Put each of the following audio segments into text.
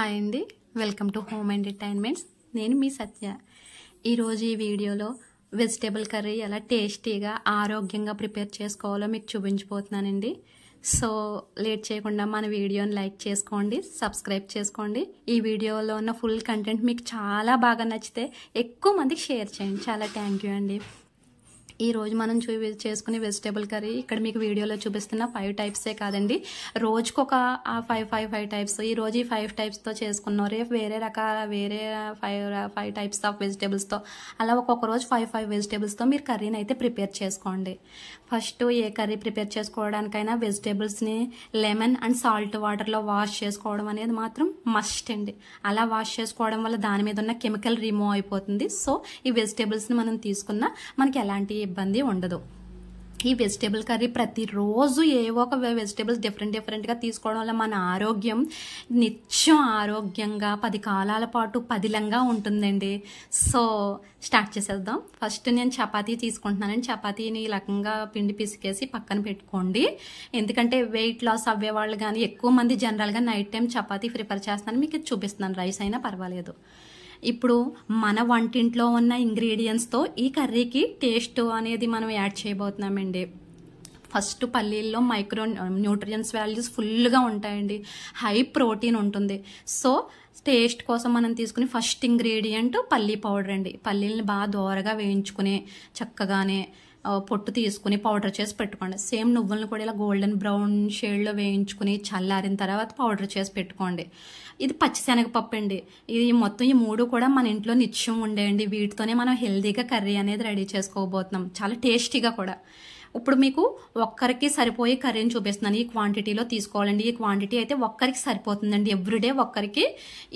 Hi అండి, welcome to home entertainments. నేను మీ సత్య. ఈరోజు ఈ వీడియోలో వెజిటేబుల్ కర్రీ ఎలా టేస్టీగా ఆరోగ్యంగా ప్రిపేర్ చేసుకోవాలో మీకు చూపించబోతున్నానండి. సో లేట్ చేయకుండా మన వీడియోని లైక్ చేసుకోండి, సబ్స్క్రైబ్ చేసుకోండి. ఈ వీడియోలో ఉన్న ఫుల్ కంటెంట్ మీకు చాలా బాగా నచ్చితే ఎక్కువ మందికి షేర్ చేయండి. చాలా థ్యాంక్ యూ అండి. ఈరోజు మనం చేసుకునే వెజిటేబుల్ కర్రీ ఇక్కడ మీకు వీడియోలో చూపిస్తున్న 5 టైప్సే కాదండి, రోజుకు ఒక 5 టైప్స్. ఈరోజు ఈ 5 టైప్స్తో చేసుకున్నాం, రేపు వేరే 5 టైప్స్ ఆఫ్ వెజిటేబుల్స్తో, అలా ఒక్కొక్క రోజు 5 వెజిటేబుల్స్తో మీరు కర్రీని అయితే ప్రిపేర్ చేసుకోండి. ఫస్ట్ ఏ కర్రీ ప్రిపేర్ చేసుకోవడానికైనా వెజిటేబుల్స్ని లెమన్ అండ్ సాల్ట్ వాటర్లో వాష్ చేసుకోవడం అనేది మాత్రం మస్ట్ అండి. అలా వాష్ చేసుకోవడం వల్ల దాని మీద ఉన్న కెమికల్ రిమూవ్ అయిపోతుంది. సో ఈ వెజిటేబుల్స్ని మనం తీసుకున్నా మనకి ఎలాంటి ఇబ్బంది ఉండదు. ఈ వెజిటేబుల్ కర్రీ ప్రతిరోజు ఏవో ఒక వెజిటేబుల్స్ డిఫరెంట్గా తీసుకోవడం వల్ల మన ఆరోగ్యం నిత్యం ఆరోగ్యంగా 10 కాలాల పాటు పదిలంగా ఉంటుందండి. సో స్టార్ట్ చేసేద్దాం. ఫస్ట్ నేను చపాతీ తీసుకుంటున్నానండి. చపాతీని ఈ రకంగా పిండి పిసికేసి పక్కన పెట్టుకోండి. ఎందుకంటే వెయిట్ లాస్ అవ్వే వాళ్ళు కానీ ఎక్కువ మంది జనరల్గా నైట్ టైం చపాతీ ప్రిపేర్ చేస్తాను, మీకు చూపిస్తున్నాను. రైస్ అయినా పర్వాలేదు. ఇప్పుడు మన వంటింట్లో ఉన్న ఇంగ్రీడియంట్స్తో ఈ కర్రీకి టేస్ట్ అనేది మనం యాడ్ చేయబోతున్నామండి. ఫస్ట్ పల్లీల్లో మైక్రో న్యూట్రియన్స్ వాల్యూస్ ఫుల్గా ఉంటాయండి, హై ప్రోటీన్ ఉంటుంది. సో టేస్ట్ కోసం మనం తీసుకుని ఫస్ట్ ఇంగ్రీడియంట్ పల్లీ పౌడర్ అండి. పల్లీలని బాగా దోరగా వేయించుకుని చక్కగానే పొట్టు తీసుకుని పౌడర్ చేసి పెట్టుకోండి. సేమ్ నువ్వులను కూడా ఇలా గోల్డెన్ బ్రౌన్ షేడ్లో వేయించుకుని చల్లారిన తర్వాత పౌడర్ చేసి పెట్టుకోండి. ఇది పచ్చిశనగపప్పు అండి. ఇది మొత్తం ఈ 3 కూడా మన ఇంట్లో నిత్యం ఉండేయండి. వీటితోనే మనం హెల్తీగా కర్రీ అనేది రెడీ చేసుకోబోతున్నాం, చాలా టేస్టీగా కూడా. ఇప్పుడు మీకు ఒక్కరికి సరిపోయే కర్రీని చూపిస్తున్నాను. ఈ క్వాంటిటీలో తీసుకోవాలండి. ఈ క్వాంటిటీ అయితే ఒక్కరికి సరిపోతుందండి. ఎవ్రీడే ఒక్కరికి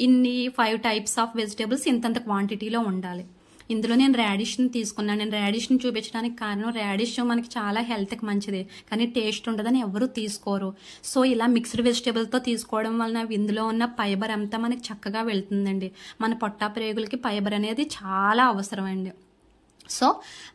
ఇన్ని 5 టైప్స్ ఆఫ్ వెజిటేబుల్స్ ఇంతంత క్వాంటిటీలో ఉండాలి. ఇందులో నేను రాడిష్ని తీసుకున్నాను. నేను రాడిష్ని చూపించడానికి కారణం, రాడిష్ మనకి చాలా హెల్త్కి మంచిది కానీ టేస్ట్ ఉండదని ఎవరు తీసుకోరు. సో ఇలా మిక్స్డ్ వెజిటేబుల్తో తీసుకోవడం వలన ఇందులో ఉన్న ఫైబర్ అంతా మనకి చక్కగా వెళ్తుందండి. మన పొట్టా ప్రేగులకి ఫైబర్ అనేది చాలా అవసరం అండి. సో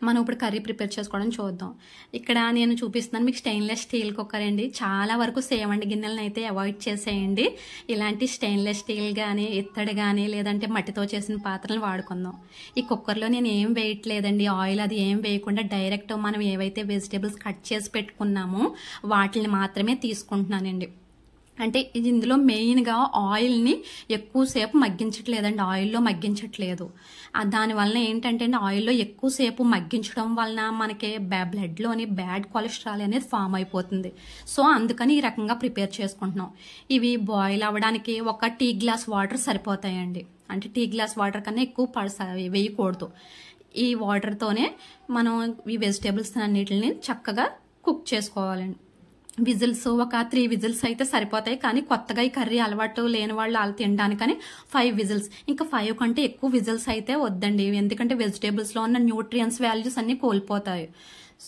మనం ఇప్పుడు కర్రీ ప్రిపేర్ చేసుకోవడం చూద్దాం. ఇక్కడ నేను చూపిస్తున్నాను మీకు స్టెయిన్లెస్ స్టీల్ కుక్కర్ అండి. చాలా వరకు సేవండి గిన్నెలను అయితే అవాయిడ్ చేసేయండి. ఇలాంటి స్టెయిన్లెస్ స్టీల్ కానీ ఇత్తడి కానీ లేదంటే మట్టితో చేసిన పాత్రలు వాడుకుందాం. ఈ కుక్కర్లో నేను ఏం వేయట్లేదండి, ఆయిల్ అది ఏం వేయకుండా డైరెక్ట్ మనం ఏవైతే వెజిటేబుల్స్ కట్ చేసి పెట్టుకున్నామో వాటిని మాత్రమే తీసుకుంటున్నానండి. అంటే ఇది ఇందులో మెయిన్గా ఆయిల్ని ఎక్కువసేపు మగ్గించట్లేదండి, ఆయిల్లో మగ్గించట్లేదు. దానివల్ల ఏంటంటే ఆయిల్లో ఎక్కువసేపు మగ్గించడం వలన మనకి బ్లడ్లోని బ్యాడ్ కొలెస్ట్రాల్ అనేది ఫామ్ అయిపోతుంది. సో అందుకని ఈ రకంగా ప్రిపేర్ చేసుకుంటున్నాం. ఇవి బాయిల్ అవ్వడానికి ఒక టీ గ్లాస్ వాటర్ సరిపోతాయండి. అంటే టీ గ్లాస్ వాటర్ కన్నా ఎక్కువ వేయకూడదు. ఈ వాటర్తోనే మనం ఈ వెజిటేబుల్స్ అన్నిటిని చక్కగా కుక్ చేసుకోవాలండి. విజిల్స్ ఒక 3 విజిల్స్ అయితే సరిపోతాయి. కానీ కొత్తగా ఈ కర్రీ అలవాటు లేని వాళ్ళు తినడానికని 5 విజిల్స్, ఇంకా 5 కంటే ఎక్కువ విజిల్స్ అయితే వద్దండి. ఎందుకంటే వెజిటేబుల్స్లో ఉన్న న్యూట్రియన్స్ వాల్యూస్ అన్నీ కోల్పోతాయి.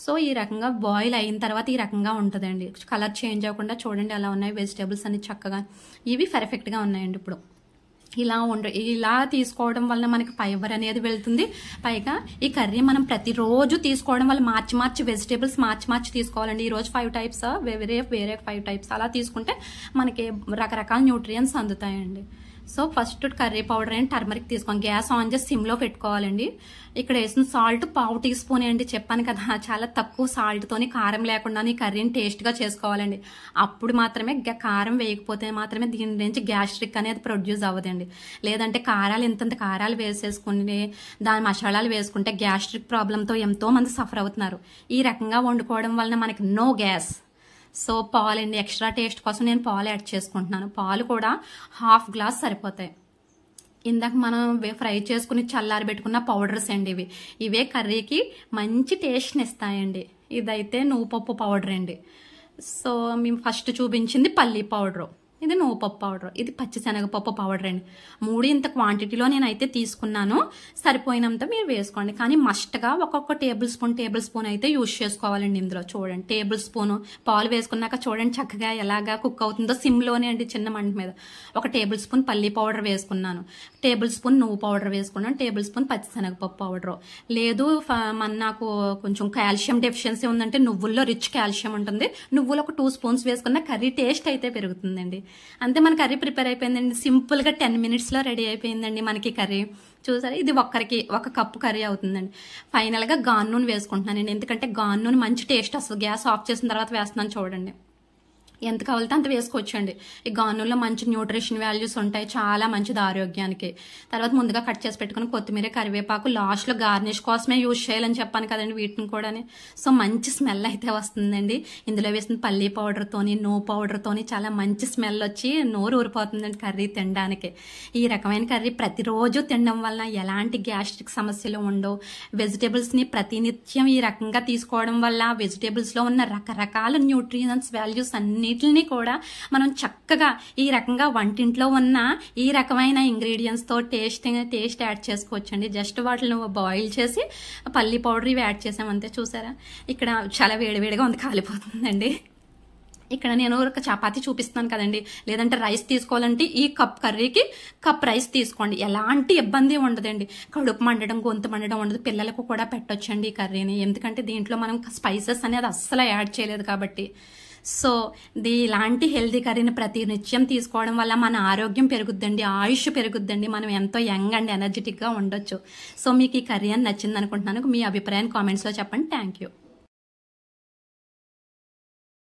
సో ఈ రకంగా బాయిల్ అయిన తర్వాత ఈ రకంగా ఉంటుందండి. కలర్ చేంజ్ అవ్వకుండా చూడండి ఎలా ఉన్నాయి వెజిటేబుల్స్ అన్ని చక్కగా. ఇవి పర్ఫెక్ట్గా ఉన్నాయండి. ఇప్పుడు ఇలా తీసుకోవడం వలన మనకి ఫైబర్ అనేది వెళ్తుంది. పైగా ఈ కర్రీ మనం ప్రతిరోజు తీసుకోవడం వల్ల మార్చి వెజిటేబుల్స్ మార్చి తీసుకోవాలండి. ఈరోజు 5 టైప్స్, వేరే 5 టైప్స్ అలా తీసుకుంటే మనకి రకరకాల న్యూట్రియన్స్ అందుతాయండి. So first curry powder and turmeric తీసుకోండి. గ్యాస్ ఆన్ చేసి సిమ్లో పెట్టుకోవాలండి. ఇక్కడ వేసిన సాల్ట్ 1/2 టీ స్పూన్ అండి. చెప్పాను కదా, చాలా తక్కువ సాల్ట్తోని కారం లేకుండా ఈ కర్రీని టేస్ట్గా చేసుకోవాలండి. అప్పుడు మాత్రమే, కారం వేయకపోతే మాత్రమే దీని నుంచి గ్యాస్ట్రిక్ అనేది ప్రొడ్యూస్ అవ్వదండి. లేదంటే కారాలు ఇంతంత కారాలు వేసేసుకుని దాని మసాలాలు వేసుకుంటే గ్యాస్ట్రిక్ ప్రాబ్లంతో ఎంతో మంది సఫర్ అవుతున్నారు. ఈ రకంగా వండుకోవడం వలన మనకి నో గ్యాస్. సో పాలండి, ఎక్స్ట్రా టేస్ట్ కోసం నేను పాలు యాడ్ చేసుకుంటున్నాను. పాలు కూడా 1/2 గ్లాస్ సరిపోతాయి. ఇందాక మనం ఫ్రై చేసుకుని చల్లారి పెట్టుకున్న పౌడర్స్ అండి. ఇవే కర్రీకి మంచి టేస్ట్ని ఇస్తాయండి. ఇదైతే నువ్వుపప్పు పౌడర్ అండి. సో మేము ఫస్ట్ చూపించింది పల్లీ పౌడరు, ఇది నువ్వుపప్పు పౌడర్, ఇది పచ్చిశనగపప్పు పౌడర్ అండి. 3 ఇంత క్వాంటిటీలో నేనైతే తీసుకున్నాను. సరిపోయినంత మీరు వేసుకోండి. కానీ మస్ట్గా ఒక్కొక్క టేబుల్ స్పూన్ అయితే యూజ్ చేసుకోవాలండి. ఇందులో చూడండి, టేబుల్ స్పూన్ పాలు వేసుకున్నాక చూడండి చక్కగా ఎలాగా కుక్ అవుతుందో. సిమ్లోనే అండి, చిన్న మంట మీద. ఒక టేబుల్ స్పూన్ పల్లీ పౌడర్ వేసుకున్నాను, టేబుల్ స్పూన్ నువ్వు పౌడర్ వేసుకున్నాను, టేబుల్ స్పూన్ పచ్చిశనగపప్పు పౌడర్. లేదు నాకు కొంచెం కాల్షియం డెఫిషియన్సీ ఉందంటే నువ్వుల్లో రిచ్ కాల్షియం ఉంటుంది, నువ్వులు ఒక 2 స్పూన్స్ వేసుకున్న కర్రీ టేస్ట్ అయితే పెరుగుతుందండి. అంతే మన కర్రీ ప్రిపేర్ అయిపోయిందండి. సింపుల్గా 10 మినిట్స్లో రెడీ అయిపోయిందండి మనకి కర్రీ. చూసారా, ఇది ఒక్కరికి 1 కప్పు కర్రీ అవుతుందండి. ఫైనల్గా గాను నూనె వేసుకుంటున్నాను, ఎందుకంటే గాను నూనె మంచి టేస్ట్ వస్తుంది. గ్యాస్ ఆఫ్ చేసిన తర్వాత వేస్తున్నాను చూడండి. ఎంత కావాలితే అంత వేసుకోవచ్చండి. ఈ గానుల్లో మంచి న్యూట్రిషన్ వాల్యూస్ ఉంటాయి, చాలా మంచిది ఆరోగ్యానికి. తర్వాత ముందుగా కట్ చేసి పెట్టుకుని కొత్తిమీర, కరివేపాకు లాస్ట్లో గార్నిష్ కోసమే యూజ్ చేయాలని చెప్పాను కదండి వీటిని కూడా. సో మంచి స్మెల్ అయితే వస్తుందండి. ఇందులో వేసిన పల్లీ పౌడర్తోని, పౌడర్తోని చాలా మంచి స్మెల్ వచ్చి నోరు ఊరిపోతుందండి కర్రీ తినడానికి. ఈ రకమైన కర్రీ ప్రతిరోజు తినడం వల్ల ఎలాంటి గ్యాస్ట్రిక్ సమస్యలు ఉండవు. వెజిటేబుల్స్ని ప్రతినిత్యం ఈ రకంగా తీసుకోవడం వల్ల వెజిటేబుల్స్లో ఉన్న రకరకాల న్యూట్రియన్స్ వాల్యూస్ అన్నిటిని కూడా మనం చక్కగా ఈ రకంగా వంటింట్లో ఉన్న ఈ రకమైన ఇంగ్రీడియంట్స్తో టేస్ట్ యాడ్ చేసుకోవచ్చండి. జస్ట్ వాటిని బాయిల్ చేసి పల్లీ పౌడర్ ఇవి యాడ్ చేసామంతే. చూసారా, ఇక్కడ చాలా వేడివేడిగా ఉంది, కాలిపోతుందండి. ఇక్కడ నేను ఒక చపాతీ చూపిస్తున్నాను కదండి, లేదంటే రైస్ తీసుకోవాలంటే ఈ కప్ కర్రీకి కప్ రైస్ తీసుకోండి, ఎలాంటి ఇబ్బంది ఉండదండి. కడుపు మండడం, గొంతు మండడం ఉండదు. పిల్లలకు కూడా పెట్టొచ్చండి ఈ కర్రీని, ఎందుకంటే దీంట్లో మనం స్పైసెస్ అనేది అస్సలు యాడ్ చేయలేదు కాబట్టి. సో ఇలాంటి హెల్దీ కర్రీని ప్రతినిత్యం తీసుకోవడం వల్ల మన ఆరోగ్యం పెరుగుద్దండి, ఆయుష్ పెరుగుద్దండి, మనం ఎంతో యంగ్ అండ్ ఎనర్జెటిక్గా ఉండొచ్చు. సో మీకు ఈ కర్రీ అని నచ్చింది అనుకుంటున్నాను. మీ అభిప్రాయాన్ని కామెంట్స్లో చెప్పండి. Thank you.